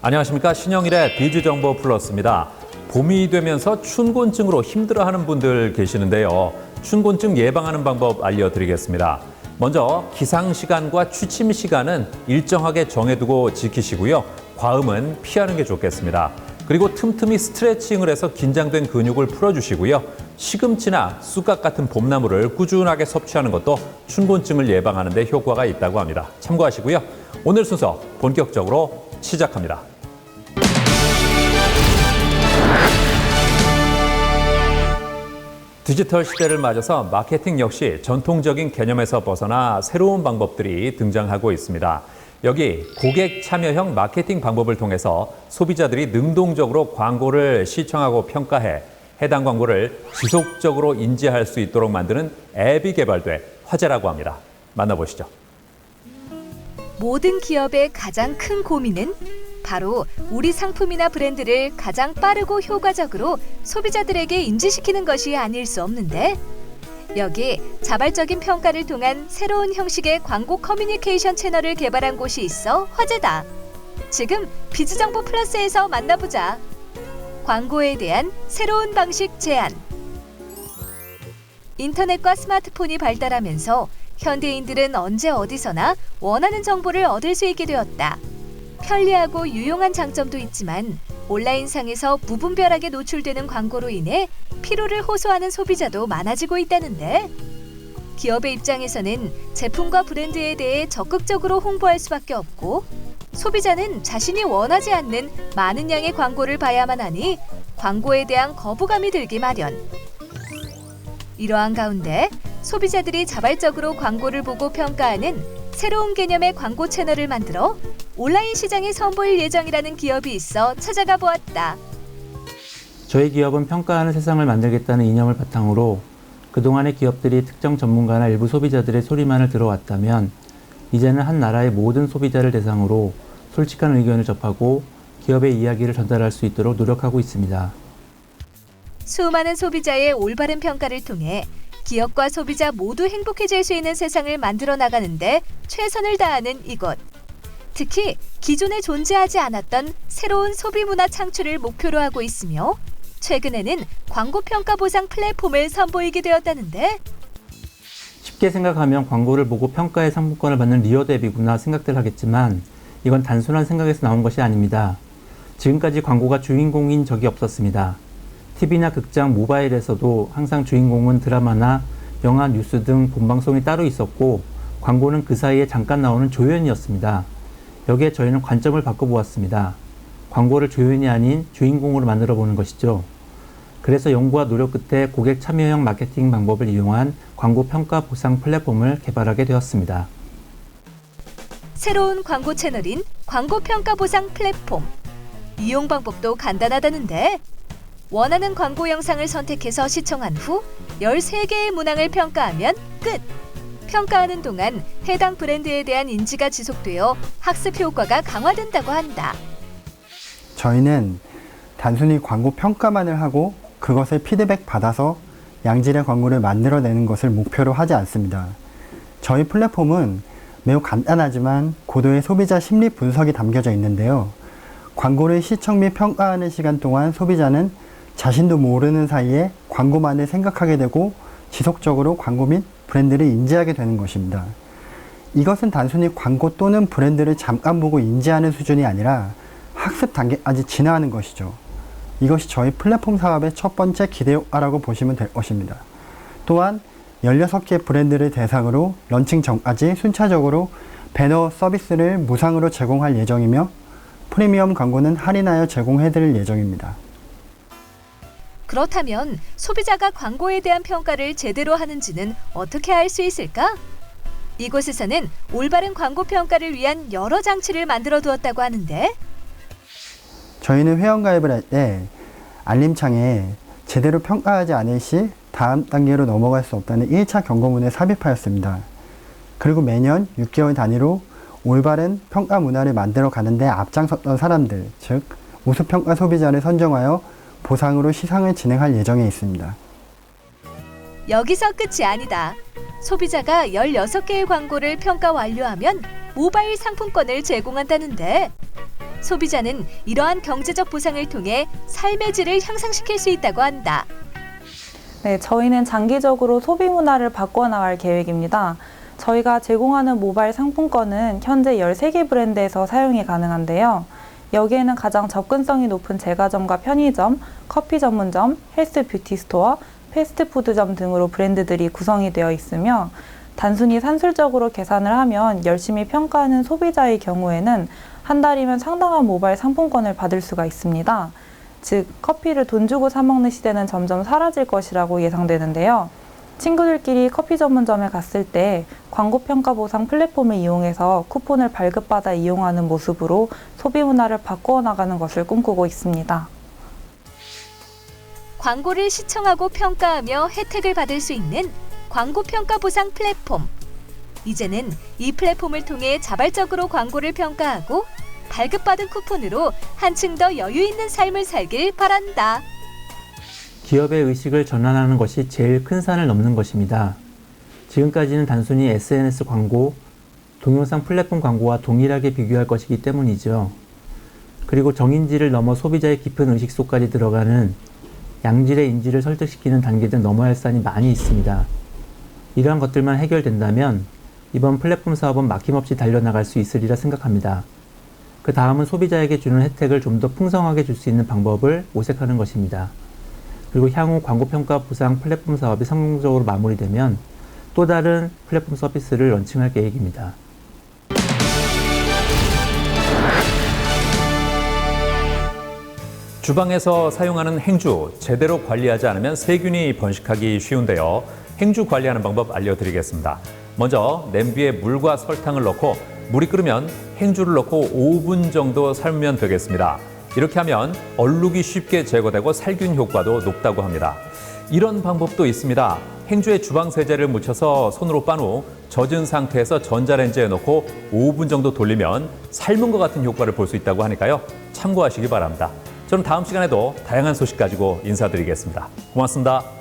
안녕하십니까. 신영일의 비즈정보 플러스입니다. 봄이 되면서 춘곤증으로 힘들어하는 분들 계시는데요. 춘곤증 예방하는 방법 알려드리겠습니다. 먼저 기상시간과 취침시간은 일정하게 정해두고 지키시고요. 과음은 피하는 게 좋겠습니다. 그리고 틈틈이 스트레칭을 해서 긴장된 근육을 풀어주시고요. 시금치나 쑥갓 같은 봄나물을 꾸준하게 섭취하는 것도 춘곤증을 예방하는 데 효과가 있다고 합니다. 참고하시고요. 오늘 순서 본격적으로 시작합니다. 디지털 시대를 맞아서 마케팅 역시 전통적인 개념에서 벗어나 새로운 방법들이 등장하고 있습니다. 여기 고객 참여형 마케팅 방법을 통해서 소비자들이 능동적으로 광고를 시청하고 평가해 해당 광고를 지속적으로 인지할 수 있도록 만드는 앱이 개발돼 화제라고 합니다. 만나보시죠. 모든 기업의 가장 큰 고민은 바로 우리 상품이나 브랜드를 가장 빠르고 효과적으로 소비자들에게 인지시키는 것이 아닐 수 없는데, 여기 자발적인 평가를 통한 새로운 형식의 광고 커뮤니케이션 채널을 개발한 곳이 있어 화제다. 지금 비즈정보 플러스에서 만나보자. 광고에 대한 새로운 방식 제안. 인터넷과 스마트폰이 발달하면서 현대인들은 언제 어디서나 원하는 정보를 얻을 수 있게 되었다. 편리하고 유용한 장점도 있지만 온라인상에서 무분별하게 노출되는 광고로 인해 피로를 호소하는 소비자도 많아지고 있다는데, 기업의 입장에서는 제품과 브랜드에 대해 적극적으로 홍보할 수밖에 없고, 소비자는 자신이 원하지 않는 많은 양의 광고를 봐야만 하니 광고에 대한 거부감이 들기 마련. 이러한 가운데 소비자들이 자발적으로 광고를 보고 평가하는 새로운 개념의 광고 채널을 만들어 온라인 시장에 선보일 예정이라는 기업이 있어 찾아가 보았다. 저희 기업은 평가하는 세상을 만들겠다는 이념을 바탕으로 그동안의 기업들이 특정 전문가나 일부 소비자들의 소리만을 들어왔다면, 이제는 한 나라의 모든 소비자를 대상으로 솔직한 의견을 접하고 기업의 이야기를 전달할 수 있도록 노력하고 있습니다. 수많은 소비자의 올바른 평가를 통해 기업과 소비자 모두 행복해질 수 있는 세상을 만들어 나가는데 최선을 다하는 이곳. 특히 기존에 존재하지 않았던 새로운 소비 문화 창출을 목표로 하고 있으며, 최근에는 광고 평가 보상 플랫폼을 선보이게 되었다는데, 쉽게 생각하면 광고를 보고 평가의 상품권을 받는 리워드 앱이구나 생각들 하겠지만, 이건 단순한 생각에서 나온 것이 아닙니다. 지금까지 광고가 주인공인 적이 없었습니다. TV나 극장, 모바일에서도 항상 주인공은 드라마나 영화, 뉴스 등 본방송이 따로 있었고, 광고는 그 사이에 잠깐 나오는 조연이었습니다. 여기에 저희는 관점을 바꿔보았습니다. 광고를 조연이 아닌 주인공으로 만들어 보는 것이죠. 그래서 연구와 노력 끝에 고객 참여형 마케팅 방법을 이용한 광고 평가 보상 플랫폼을 개발하게 되었습니다. 새로운 광고 채널인 광고 평가 보상 플랫폼. 이용 방법도 간단하다는데, 원하는 광고 영상을 선택해서 시청한 후 13개의 문항을 평가하면 끝! 평가하는 동안 해당 브랜드에 대한 인지가 지속되어 학습 효과가 강화된다고 한다. 저희는 단순히 광고 평가만을 하고 그것을 피드백 받아서 양질의 광고를 만들어내는 것을 목표로 하지 않습니다. 저희 플랫폼은 매우 간단하지만 고도의 소비자 심리 분석이 담겨져 있는데요. 광고를 시청 및 평가하는 시간 동안 소비자는 자신도 모르는 사이에 광고만을 생각하게 되고 지속적으로 광고 및 브랜드를 인지하게 되는 것입니다. 이것은 단순히 광고 또는 브랜드를 잠깐 보고 인지하는 수준이 아니라 학습 단계까지 진화하는 것이죠. 이것이 저희 플랫폼 사업의 첫 번째 기대 효과라고 보시면 될 것입니다. 또한 16개 브랜드를 대상으로 런칭 전까지 순차적으로 배너 서비스를 무상으로 제공할 예정이며, 프리미엄 광고는 할인하여 제공해드릴 예정입니다. 그렇다면 소비자가 광고에 대한 평가를 제대로 하는지는 어떻게 알 수 있을까? 이곳에서는 올바른 광고 평가를 위한 여러 장치를 만들어 두었다고 하는데, 저희는 회원가입을 할 때 알림창에 제대로 평가하지 않을 시 다음 단계로 넘어갈 수 없다는 1차 경고문을 삽입하였습니다. 그리고 매년 6개월 단위로 올바른 평가 문화를 만들어 가는데 앞장섰던 사람들, 즉 우수평가 소비자를 선정하여 보상으로 시상을 진행할 예정에 있습니다. 여기서 끝이 아니다. 소비자가 16개의 광고를 평가 완료하면 모바일 상품권을 제공한다는데, 소비자는 이러한 경제적 보상을 통해 삶의 질을 향상시킬 수 있다고 한다. 네, 저희는 장기적으로 소비 문화를 바꿔나갈 계획입니다. 저희가 제공하는 모바일 상품권은 현재 13개 브랜드에서 사용이 가능한데요. 여기에는 가장 접근성이 높은 제과점과 편의점, 커피 전문점, 헬스 뷰티 스토어, 패스트푸드점 등으로 브랜드들이 구성이 되어 있으며 단순히 산술적으로 계산을 하면 열심히 평가하는 소비자의 경우에는 한 달이면 상당한 모바일 상품권을 받을 수가 있습니다. 즉, 커피를 돈 주고 사 먹는 시대는 점점 사라질 것이라고 예상되는데요. 친구들끼리 커피 전문점에 갔을 때 광고 평가 보상 플랫폼을 이용해서 쿠폰을 발급받아 이용하는 모습으로 소비 문화를 바꾸어 나가는 것을 꿈꾸고 있습니다. 광고를 시청하고 평가하며 혜택을 받을 수 있는 광고 평가 보상 플랫폼. 이제는 이 플랫폼을 통해 자발적으로 광고를 평가하고 발급받은 쿠폰으로 한층 더 여유 있는 삶을 살길 바란다. 기업의 의식을 전환하는 것이 제일 큰 산을 넘는 것입니다. 지금까지는 단순히 SNS 광고, 동영상 플랫폼 광고와 동일하게 비교할 것이기 때문이죠. 그리고 정인지를 넘어 소비자의 깊은 의식 속까지 들어가는 양질의 인지를 설득시키는 단계를 넘어야 할 산이 많이 있습니다. 이러한 것들만 해결된다면 이번 플랫폼 사업은 막힘없이 달려나갈 수 있으리라 생각합니다. 그 다음은 소비자에게 주는 혜택을 좀 더 풍성하게 줄 수 있는 방법을 모색하는 것입니다. 그리고 향후 광고평가 보상 플랫폼 사업이 성공적으로 마무리되면 또 다른 플랫폼 서비스를 런칭할 계획입니다. 주방에서 사용하는 행주, 제대로 관리하지 않으면 세균이 번식하기 쉬운데요. 행주 관리하는 방법 알려드리겠습니다. 먼저 냄비에 물과 설탕을 넣고 물이 끓으면 행주를 넣고 5분 정도 삶으면 되겠습니다. 이렇게 하면 얼룩이 쉽게 제거되고 살균 효과도 높다고 합니다. 이런 방법도 있습니다. 행주에 주방 세제를 묻혀서 손으로 빤 후 젖은 상태에서 전자레인지에 넣고 5분 정도 돌리면 삶은 것 같은 효과를 볼 수 있다고 하니까요. 참고하시기 바랍니다. 저는 다음 시간에도 다양한 소식 가지고 인사드리겠습니다. 고맙습니다.